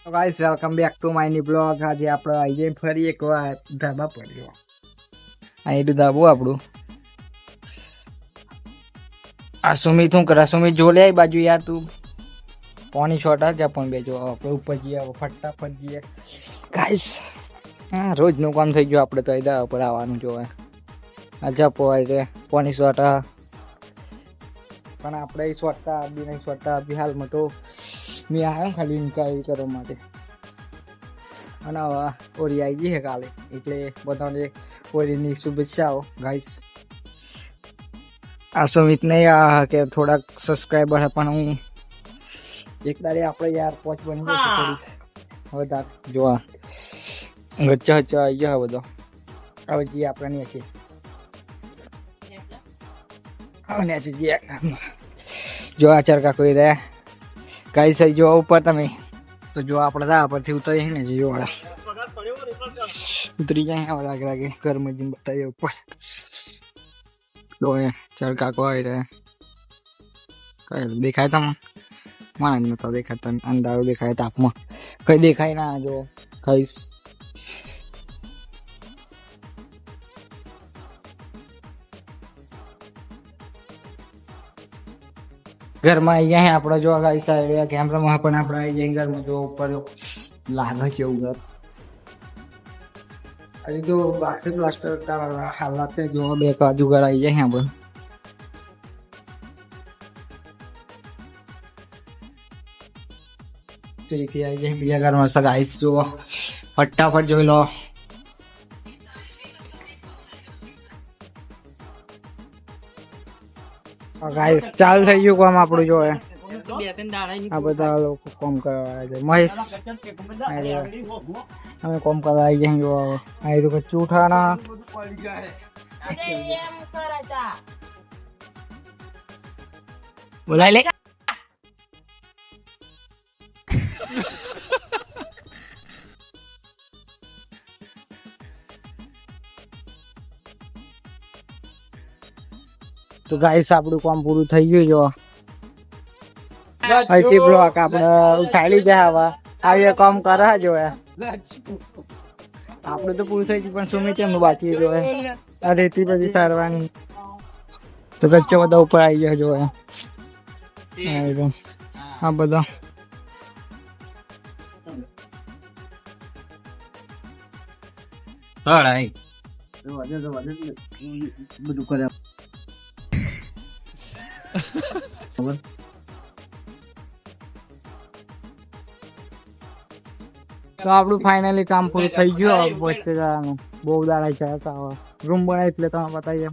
તો guys welcome back to my new blog. આજે આપણે આવીએ ફરી એકવાર ધાબા પર. અહીં ધાબું આપણું. આ સુમિત શું કરે? સુમિત જો લે બાજુ યાર તું પાણી છોટા જ પણ બેજો આપણે ઉપર જઈએ ફટાફટ જઈએ ગાઈસ. હા રોજનું કામ થઈ ગયું આપણે તો એ ધાબા પર આવવાનું જોવે. અચ્છા પોવાય છે પાણી છોટા પણ આપણે છોટતા બી નહીં છોટતા બી હાલમાં તો મેં આવ્યો ખાલી ઇન્ક્વાયરી કરવા માટે. અને ઓરી આવી ગઈ છે કાલે એટલે બધાને ઓરીની શુભેચ્છાઓ ગાઈસ. આ સુમિત નહીં આ કે થોડાક સબસ્ક્રાઈબર પણ હું એક દાડે આપણે યાર પોચ બની જશે થોડી વધારે જોવા ગચ્ચા હચ્ચા આવી ગયા બધો. હવે જઈએ આપણે નીચે નીચે જઈએ જો આ ચરકા કોઈ રહ્યા કઈ સહી જો ઉપર તમે તો જો આપણે તા પરથી ઉતરીએ ને જો ઉતરી જાય લાગે લાગે ઘરમાં જઈને બતાવીએ ઉપર જો ચરકા કોઈ રહે કઈ દેખાય તમને? મને નતો દેખાતા, અંધારું દેખાય તાપમાં કઈ દેખાય ના. જો કઈશ ઘરમાં આવી જાય આપણે જો ગાઈસ કેમેરામાં પણ આપણે આવી જાય ઘરમાં જો ઉપર લાગે છે એવું ઘર. હજી તો બાક્સે પ્લાસ્ટર હાલ લાગશે જો બે બાજુ ઘર આવી જાય આપણે. તેથી આવી જાય બીજા ઘરમાં ગાઈસ જો ફટાફટ જોઈ લો. ગાઈસ ચાલુ થઈ ગયું કામ આપણું જો આ બધા લોકો કોમ કરવા આવ્યા છે. મહેશ અમે કોમ કરવા આવી જાય જો આ તો કચ્ચું ઉઠાણા બોલાય લે. તો ગાઈસ આપણું કામ પૂરું થઈ ગયું જો અહીંથી બ્લોક આપણે ઉઠાડી જાય. હવે આવી કામ કરે જો આપણું તો પૂરું થઈ ગયું પણ સુમિત એમનું બાકી જો આ રેતી પછી સારવાની તો કચ્ચો બધા ઉપર આવી ગયો જો આ બધા બધું કરે. તો આપણું ફાઇનલી કામ પૂરું થઈ ગયું. બહુ દાડા રૂમ બનાવી એટલે તમે બતાવીએ.